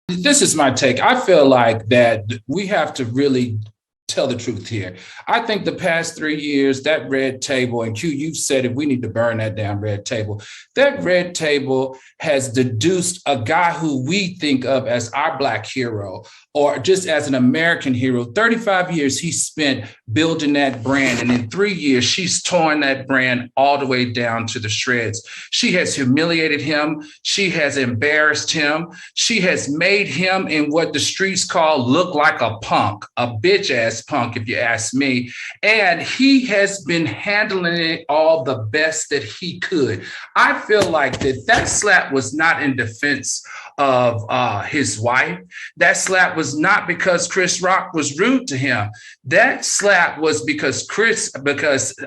This is my take. I feel like that we have to really tell the truth here. I think the past 3 years, that red table, and Q, you've said it, we need to burn that damn red table. That red table has deduced a guy who we think of as our Black hero, or just as an American hero. 35 years he spent building that brand. And in 3 years, she's torn that brand all the way down to the shreds. She has humiliated him. She has embarrassed him. She has made him in what the streets call look like a punk, a bitch ass punk, if you ask me. And he has been handling it all the best that he could. I feel like that slap was not in defense of his wife. That slap was not because Chris Rock was rude to him. That slap was because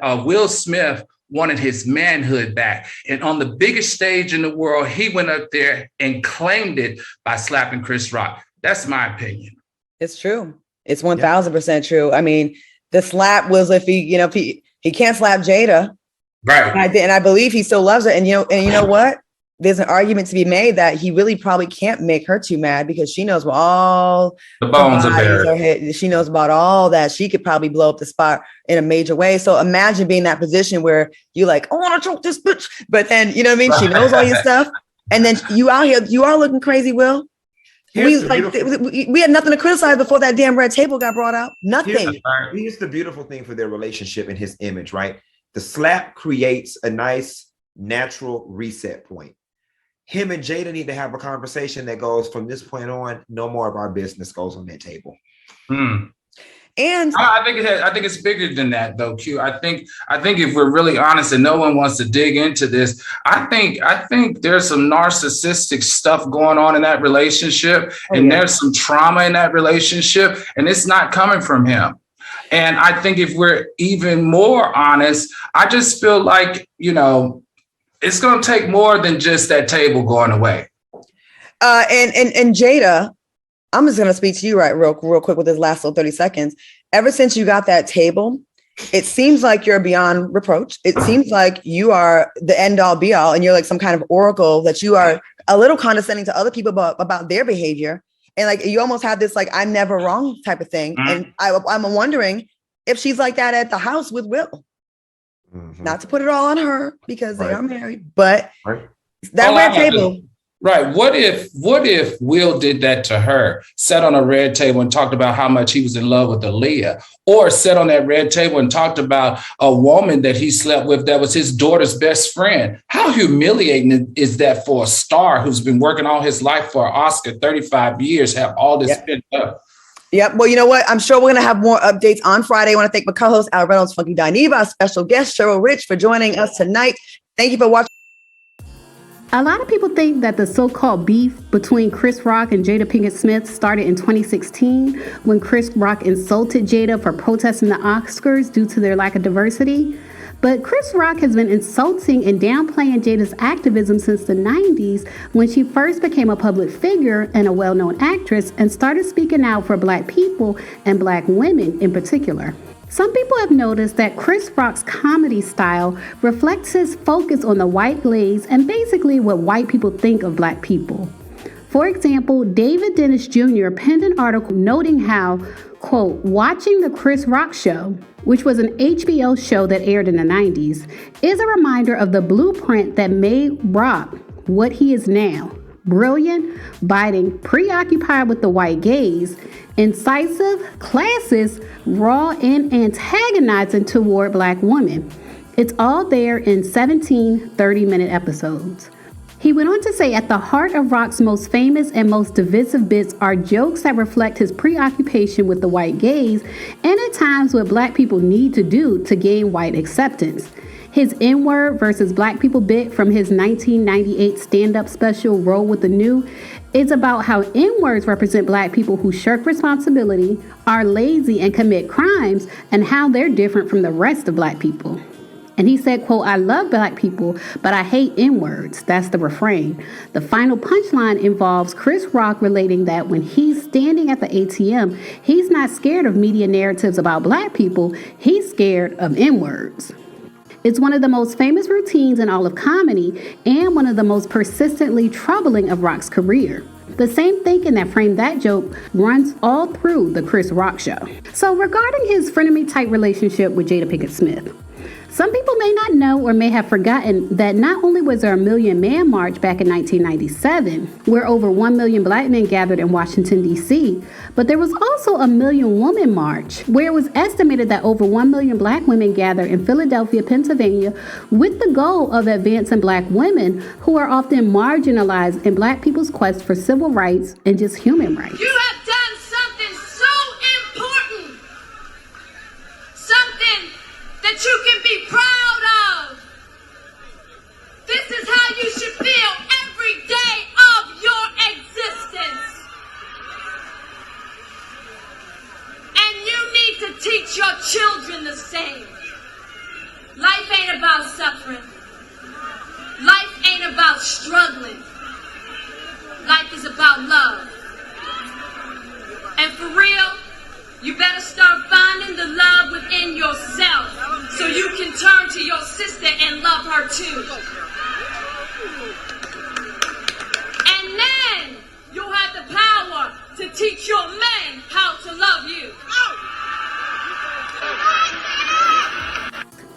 Will Smith wanted his manhood back. And on the biggest stage in the world, he went up there and claimed it by slapping Chris Rock. That's my opinion. It's true. It's 1000% true. I mean, the slap was if he can't slap Jada. Right. And I believe he still loves her. And you know what? There's an argument to be made that he really probably can't make her too mad because she knows what all the bones are there. She knows about all that. She could probably blow up the spot in a major way. So imagine being in that position where you're like, I want to choke this bitch. But then, you know what I mean? She knows all your stuff. And then you out here, you are looking crazy, Will. We had nothing to criticize before that damn red table got brought out. Nothing. Here's the beautiful thing for their relationship and his image, right? The slap creates a nice natural reset point. Him and Jada need to have a conversation that goes from this point on, no more of our business goes on that table. And I think it's bigger than that, though, Q. I think if we're really honest and no one wants to dig into this, I think there's some narcissistic stuff going on in that relationship, there's some trauma in that relationship, and it's not coming from him. And I think if we're even more honest, I just feel like, it's going to take more than just that table going away. And Jada, I'm just going to speak to you real quick with this last little 30 seconds. Ever since you got that table, it seems like you're beyond reproach. It seems like you are the end all be all, and you're like some kind of oracle, that you are a little condescending to other people about their behavior. And like, you almost have this, like, I'm never wrong type of thing. And I'm wondering if she's like that at the house with Will. Not to put it all on her because they are married, but that red table. Right. What if Will did that to her, sat on a red table and talked about how much he was in love with Aaliyah, or sat on that red table and talked about a woman that he slept with that was his daughter's best friend? How humiliating is that for a star who's been working all his life for an Oscar, 35 years, have all this pent up? Yep. Well, you know what? I'm sure we're going to have more updates on Friday. I want to thank my co-host, Al Reynolds, Funky Dineva, our special guest, Cheryl Rich, for joining us tonight. Thank you for watching. A lot of people think that the so-called beef between Chris Rock and Jada Pinkett Smith started in 2016 when Chris Rock insulted Jada for protesting the Oscars due to their lack of diversity. But Chris Rock has been insulting and downplaying Jada's activism since the 90s when she first became a public figure and a well-known actress and started speaking out for Black people and Black women in particular. Some people have noticed that Chris Rock's comedy style reflects his focus on the white glaze and basically what white people think of Black people. For example, David Dennis Jr. penned an article noting how, quote, watching the Chris Rock Show, which was an HBO show that aired in the 90s, is a reminder of the blueprint that made Rock what he is now. Brilliant, biting, preoccupied with the white gaze, incisive, classist, raw, and antagonizing toward Black women. It's all there in 17 30-minute episodes. He went on to say, at the heart of Rock's most famous and most divisive bits are jokes that reflect his preoccupation with the white gaze and at times what Black people need to do to gain white acceptance. His N-word versus Black people bit from his 1998 stand-up special, Roll with the New, is about how N-words represent Black people who shirk responsibility, are lazy, and commit crimes, and how they're different from the rest of Black people. And he said, quote, I love Black people, but I hate N-words. That's the refrain. The final punchline involves Chris Rock relating that when he's standing at the ATM, he's not scared of media narratives about Black people. He's scared of N-words. It's one of the most famous routines in all of comedy and one of the most persistently troubling of Rock's career. The same thinking that framed that joke runs all through the Chris Rock show. So regarding his frenemy-type relationship with Jada Pinkett Smith, some people may not know or may have forgotten that not only was there a Million Man March back in 1997, where over 1 million black men gathered in Washington, D.C., but there was also a Million Woman March, where it was estimated that over 1 million black women gathered in Philadelphia, Pennsylvania, with the goal of advancing black women who are often marginalized in black people's quest for civil rights and just human rights. You have done something so important, something that you can be proud of. This is how you should feel every day of your existence. And you need to teach your children the same. Life ain't about suffering. Life ain't about struggling. Life is about love. And for real, you better start finding the love within yourself so you can turn to your sister and love her too. And then you'll have the power to teach your men how to love you.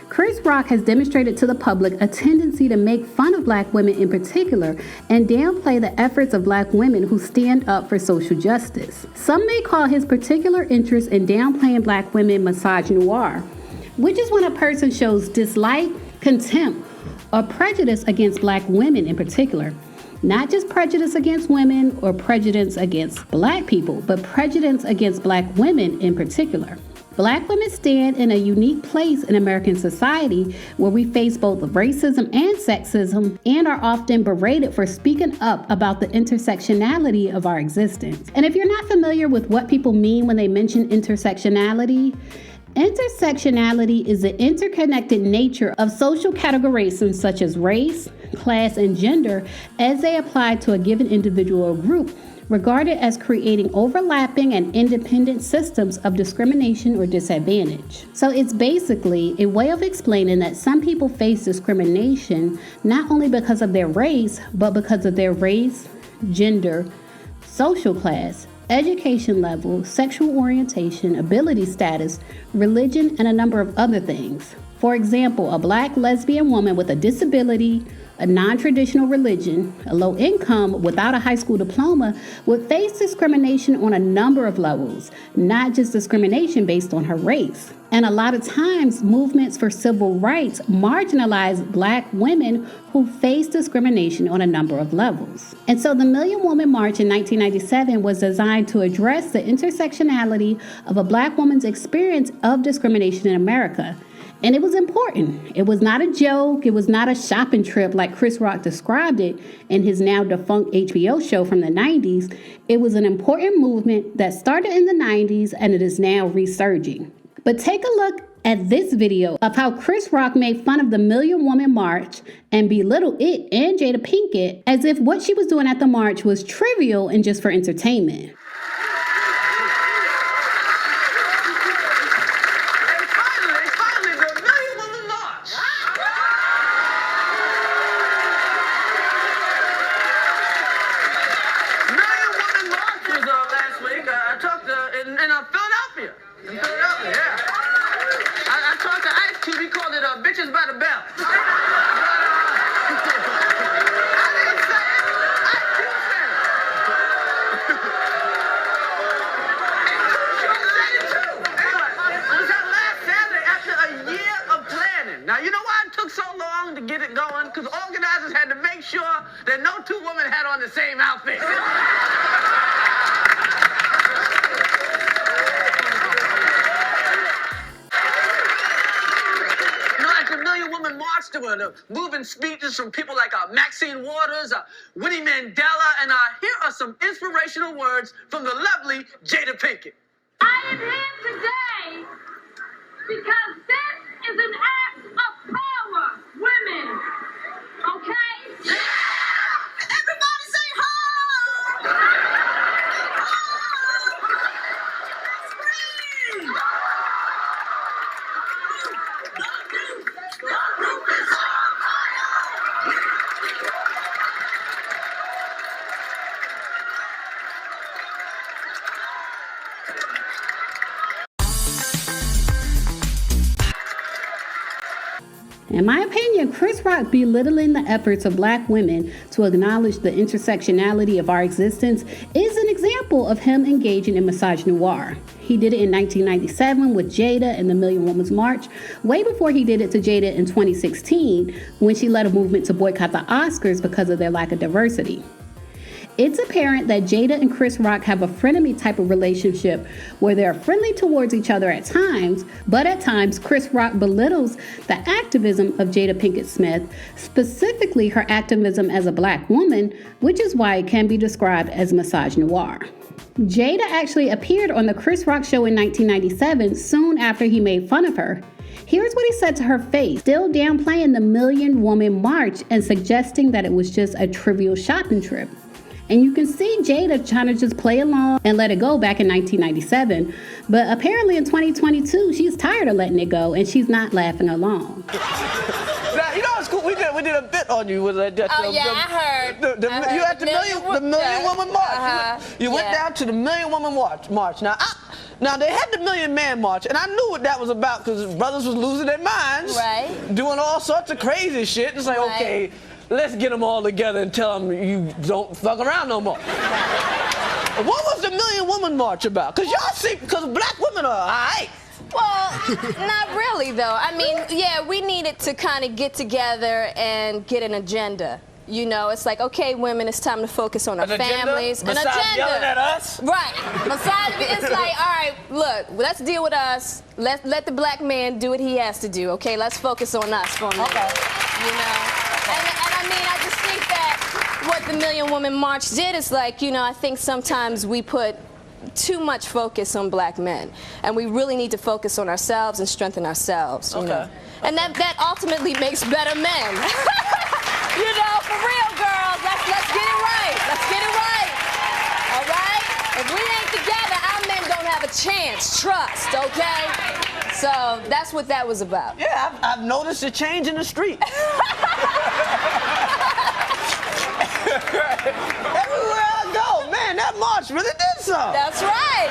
Chris Rock has demonstrated to the public a tendency to make fun of black women in particular and downplay the efforts of black women who stand up for social justice. Some may call his particular interest in downplaying black women misogynoir, which is when a person shows dislike, contempt, or prejudice against black women in particular. Not just prejudice against women or prejudice against black people, but prejudice against black women in particular. Black women stand in a unique place in American society where we face both racism and sexism and are often berated for speaking up about the intersectionality of our existence. And if you're not familiar with what people mean when they mention intersectionality, intersectionality is the interconnected nature of social categories such as race, class, and gender as they apply to a given individual or group, regarded as creating overlapping and independent systems of discrimination or disadvantage. So it's basically a way of explaining that some people face discrimination not only because of their race, but because of their race, gender, social class, education level, sexual orientation, ability status, religion, and a number of other things. For example, a black lesbian woman with a disability, a non-traditional religion, a low income without a high school diploma would face discrimination on a number of levels, not just discrimination based on her race. And a lot of times, movements for civil rights marginalize black women who face discrimination on a number of levels. And so the Million Woman March in 1997 was designed to address the intersectionality of a black woman's experience of discrimination in America. And it was important. It was not a joke. It was not a shopping trip like Chris Rock described it in his now defunct HBO show from the 90s. It was an important movement that started in the 90s and it is now resurging. But take a look at this video of how Chris Rock made fun of the Million Woman March and belittled it and Jada Pinkett as if what she was doing at the march was trivial and just for entertainment. Bitches by the bell. Now, you know why it took so long to get it going? Because organizers had to make sure that no two women had on the same outfit. Woman march to the moving speeches from people like Maxine Waters, Winnie Mandela, and here are some inspirational words from the lovely Jada Pinkett. I am here today because this is an act of power, women. Okay? Yeah! Everybody say ho! In my opinion, Chris Rock belittling the efforts of Black women to acknowledge the intersectionality of our existence is an example of him engaging in misogynoir. He did it in 1997 with Jada and the Million Women's March, way before he did it to Jada in 2016 when she led a movement to boycott the Oscars because of their lack of diversity. It's apparent that Jada and Chris Rock have a frenemy type of relationship where they're friendly towards each other at times, but at times Chris Rock belittles the activism of Jada Pinkett Smith, specifically her activism as a Black woman, which is why it can be described as misogynoir. Jada actually appeared on the Chris Rock show in 1997, soon after he made fun of her. Here's what he said to her face, still downplaying the Million Woman March and suggesting that it was just a trivial shopping trip. And you can see Jada trying to just play along and let it go back in 1997. But apparently in 2022, she's tired of letting it go and she's not laughing along. Now, you know what's cool? We did a bit on you with that. Oh, yeah, I heard. You at the Million Woman March. You went down to the Million Woman March. Now, they had the Million Man March, and I knew what that was about because brothers was losing their minds. Right. Doing all sorts of crazy shit. It's like, okay, let's get them all together and tell them you don't fuck around no more. What was the Million Woman March about? Because y'all see, because Black women are all right. Well, not really, though. I mean, yeah, we needed to kind of get together and get an agenda. You know, it's like, okay, women, it's time to focus on our families. An agenda? Besides yelling at us? Right. Besides, it's like, all right, look, let's deal with us. Let the Black man do what he has to do, okay? Let's focus on us for a minute. Okay. You know? And I mean, I just think that what the Million Woman March did is like, you know, I think sometimes we put too much focus on Black men, and we really need to focus on ourselves and strengthen ourselves, you know? And that ultimately makes better men. You know, for real, girls, let's get it right. Let's get it right. All right? If we ain't together, our men don't have a chance. Trust, okay? So that's what that was about. Yeah, I've noticed a change in the street. Everywhere I go, man, that march really did something. That's right.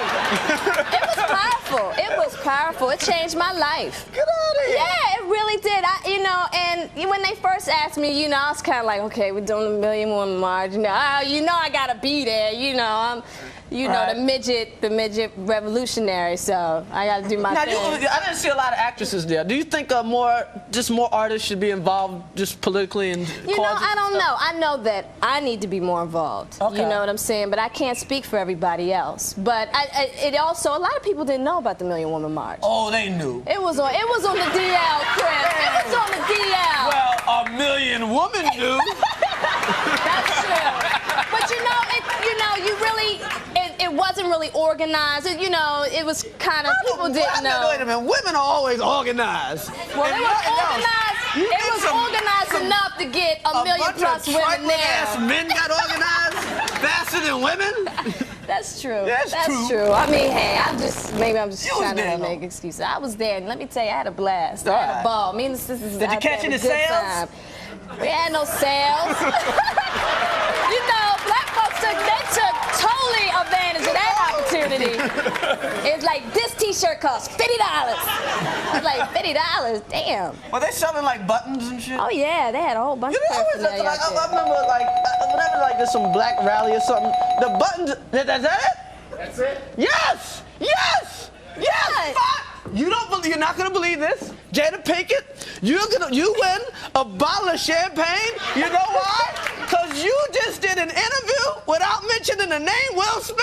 It was powerful. It was powerful. It changed my life. Get out of here. Yeah, it really did. You know, and when they first asked me, you know, I was kind of like, okay, we're doing the Million Woman March. You know, I gotta be there. You know, I'm. You know, the midget revolutionary, so I gotta do my thing. I didn't see a lot of actresses there. Do you think more artists should be involved just politically in causes? You know, I don't know. I know that I need to be more involved. Okay. You know what I'm saying? But I can't speak for everybody else. But it also, a lot of people didn't know about the Million Woman March. Oh, they knew. It was on the DL, Chris. It was on the DL. Well, a million women knew. That's true. But it wasn't really organized. You know, it was kind of, people didn't know. Wait a minute, women are always organized. Well, it was organized. It was organized enough to get a million plus women there. Men got organized faster than women? That's true. That's true. I mean, hey, I'm just trying to make excuses. I was there, and let me tell you, I had a blast. I had a ball. Me and the sisters Did you catch any sales? We had no sales. You know, Black folks took totally advantage of that opportunity. It's like, this t-shirt costs $50. I was like, $50? Damn. Were they selling like buttons and shit? Oh yeah, they had a whole bunch of paraphernalia. I remember whenever there's some black rally or something, the buttons, is that it? That's it? Yes! Yes! Yes! Fuck! You're not gonna believe this. Jada Pinkett, you win a bottle of champagne. You know why? Because you just did an interview without mentioning the name Will Smith.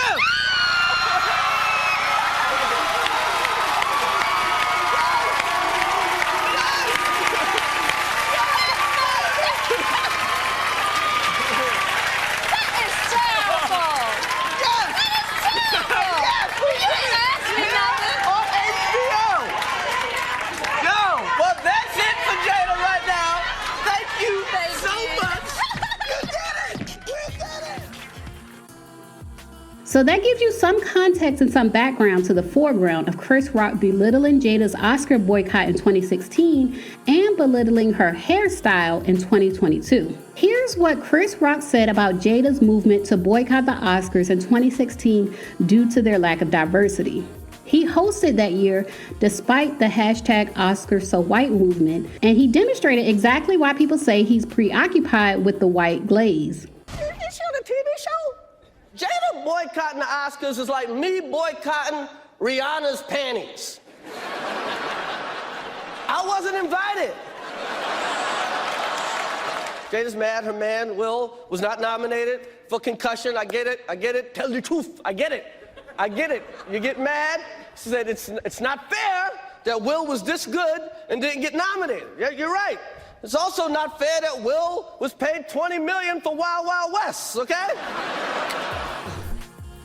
So that gives you some context and some background to the foreground of Chris Rock belittling Jada's Oscar boycott in 2016 and belittling her hairstyle in 2022. Here's what Chris Rock said about Jada's movement to boycott the Oscars in 2016 due to their lack of diversity. He hosted that year despite the hashtag #OscarsSoWhite movement, and he demonstrated exactly why people say he's preoccupied with the white glaze. You see on the TV show? Jada boycotting the Oscars is like me boycotting Rihanna's panties. I wasn't invited. Jada's mad her man, Will, was not nominated for concussion. I get it. Tell the truth, I get it. You get mad? She said it's not fair that Will was this good and didn't get nominated. Yeah, you're right. It's also not fair that Will was paid $20 million for Wild Wild West, okay?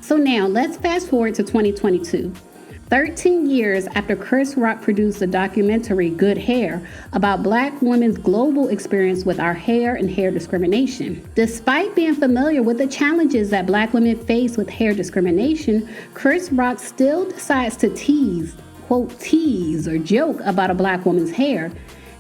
So now let's fast forward to 2022. 13 years after Chris Rock produced the documentary Good Hair about Black women's global experience with our hair and hair discrimination. Despite being familiar with the challenges that Black women face with hair discrimination, Chris Rock still decides to tease, quote, tease or joke about a Black woman's hair.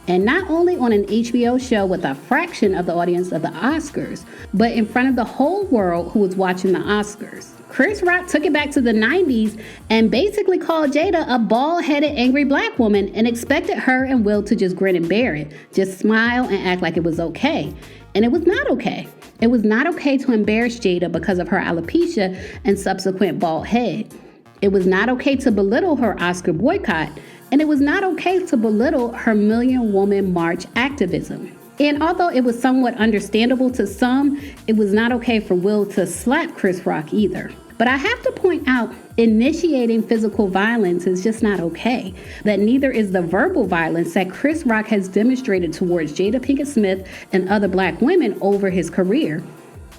And not only on an HBO show with a fraction of the audience of the Oscars, but in front of the whole world who was watching the Oscars. Chris Rock took it back to the 90s and basically called Jada a bald-headed, angry Black woman and expected her and Will to just grin and bear it, just smile and act like it was okay. And it was not okay. It was not okay to embarrass Jada because of her alopecia and subsequent bald head. It was not okay to belittle her Oscar boycott, and it was not okay to belittle her Million Woman March activism. And although it was somewhat understandable to some, it was not okay for Will to slap Chris Rock either. But I have to point out, initiating physical violence is just not okay. That neither is the verbal violence that Chris Rock has demonstrated towards Jada Pinkett Smith and other Black women over his career.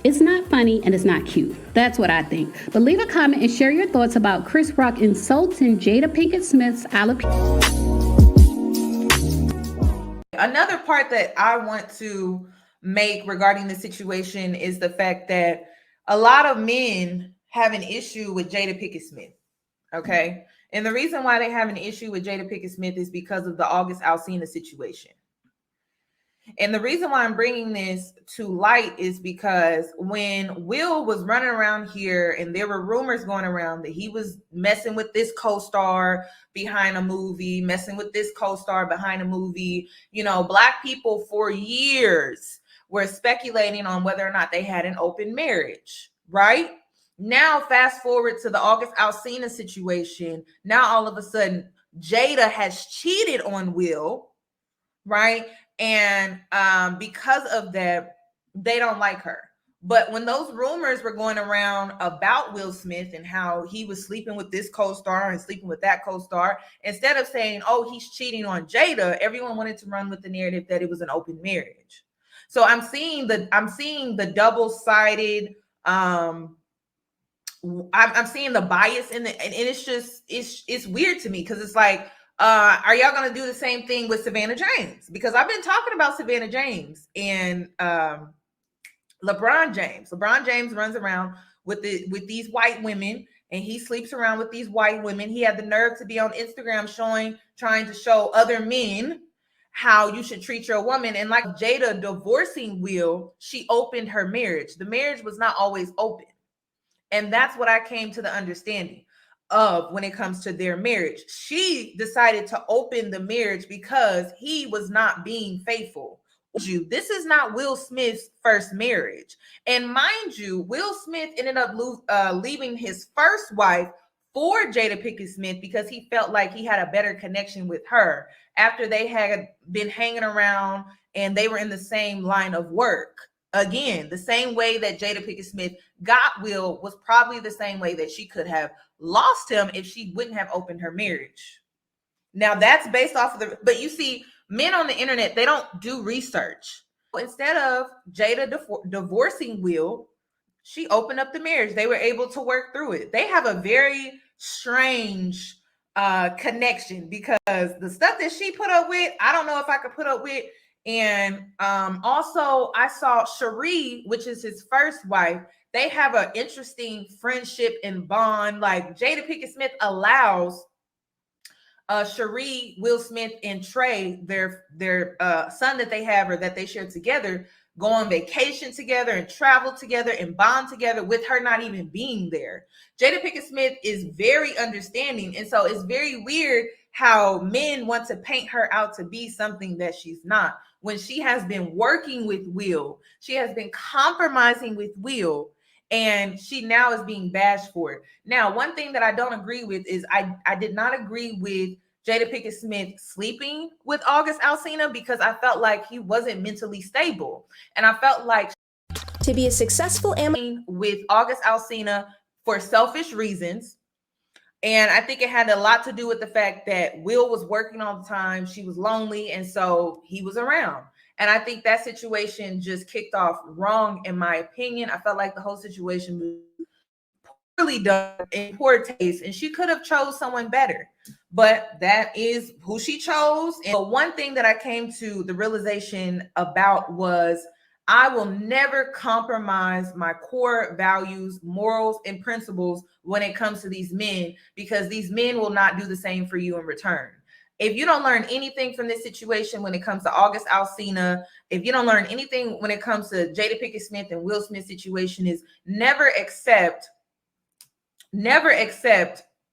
It's not funny and it's not cute. That's what I think. But leave a comment and share your thoughts about Chris Rock insulting Jada Pinkett Smith's alopecia. Another part that I want to make regarding the situation is the fact that a lot of men have an issue with Jada Pinkett Smith, okay? And the reason why they have an issue with Jada Pinkett Smith is because of the August Alsina situation. And the reason why I'm bringing this to light is because when Will was running around here and there were rumors going around that he was messing with this co-star behind a movie, messing with this co-star behind a movie, you know, Black people for years were speculating on whether or not they had an open marriage, right? Now, fast forward to the August Alsina situation. Now, all of a sudden, Jada has cheated on Will, right? And because of that, they don't like her. But when those rumors were going around about Will Smith and how he was sleeping with this co-star and sleeping with that co-star, instead of saying, oh, he's cheating on Jada, everyone wanted to run with the narrative that it was an open marriage. So I'm seeing the double-sided, I'm seeing the bias in the, and it's weird to me because it's like, are y'all going to do the same thing with Savannah James? Because I've been talking about Savannah James and LeBron James. LeBron James runs around with these white women and he sleeps around with these white women. He had the nerve to be on Instagram trying to show other men how you should treat your woman. And like Jada divorcing Will, she opened her marriage. The marriage was not always open. And that's what I came to the understanding of when it comes to their marriage. She decided to open the marriage because he was not being faithful. This is not Will Smith's first marriage. And mind you, Will Smith ended up leaving his first wife for Jada Pinkett Smith because he felt like he had a better connection with her after they had been hanging around and they were in the same line of work. Again, the same way that Jada Pinkett Smith got Will was probably the same way that she could have lost him if she wouldn't have opened her marriage. Now that's based off of but you see, men on the internet, they don't do research. Instead of Jada divorcing Will, she opened up the marriage. They were able to work through it. They have a very strange connection because the stuff that she put up with, I don't know if I could put up with. And also I saw Cherie, which is his first wife. They have an interesting friendship and bond. Like Jada Pinkett Smith allows Cherie, Will Smith, and Trey, their son that they have or that they share together, go on vacation together and travel together and bond together with her not even being there. Jada Pinkett Smith is very understanding. And so it's very weird how men want to paint her out to be something that she's not. When she has been working with Will, she has been compromising with Will, and she now is being bashed for it. Now, one thing that I don't agree with is I did not agree with Jada Pinkett Smith sleeping with August Alsina because I felt like he wasn't mentally stable. And I felt like to be a successful with August Alsina for selfish reasons. And I think it had a lot to do with the fact that Will was working all the time. She was lonely. And so he was around. And I think that situation just kicked off wrong, in my opinion. I felt like the whole situation was poorly done, in poor taste, and she could have chose someone better. But that is who she chose. And one thing that I came to the realization about was I will never compromise my core values, morals, and principles when it comes to these men, because these men will not do the same for you in return. If you don't learn anything from this situation when it comes to August Alsina, if you don't learn anything when it comes to Jada Pinkett Smith and Will Smith situation, is never accept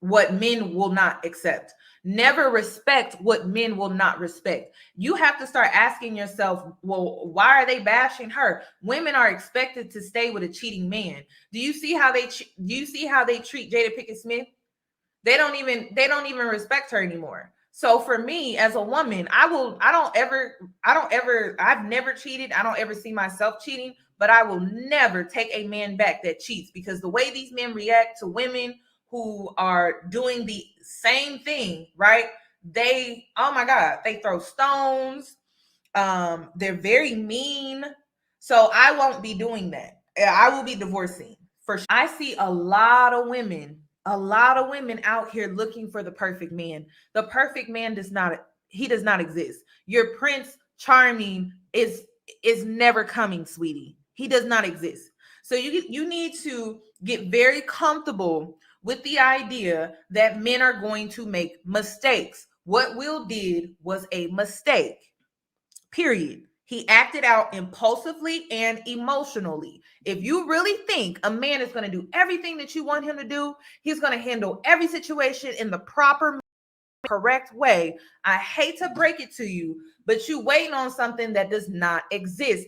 what men will not accept. Never respect what men will not respect. You have to start asking yourself, well, why are they bashing her? Women are expected to stay with a cheating man. Do you see how they treat Jada Pinkett Smith? They don't even respect her anymore. So for me as a woman, I've never cheated. I don't ever see myself cheating, but I will never take a man back that cheats, because the way these men react to women who are doing the same thing, right? Oh my God, they throw stones. They're very mean. So I won't be doing that. I will be divorcing for sure. I see a lot of women out here looking for the perfect man. The perfect man does not exist. Your Prince Charming is never coming, sweetie. He does not exist. So you need to get very comfortable with the idea that men are going to make mistakes. What Will did was a mistake, period. He acted out impulsively and emotionally. If you really think a man is going to do everything that you want him to do, he's going to handle every situation in the proper, correct way, I hate to break it to you, but you're waiting on something that does not exist.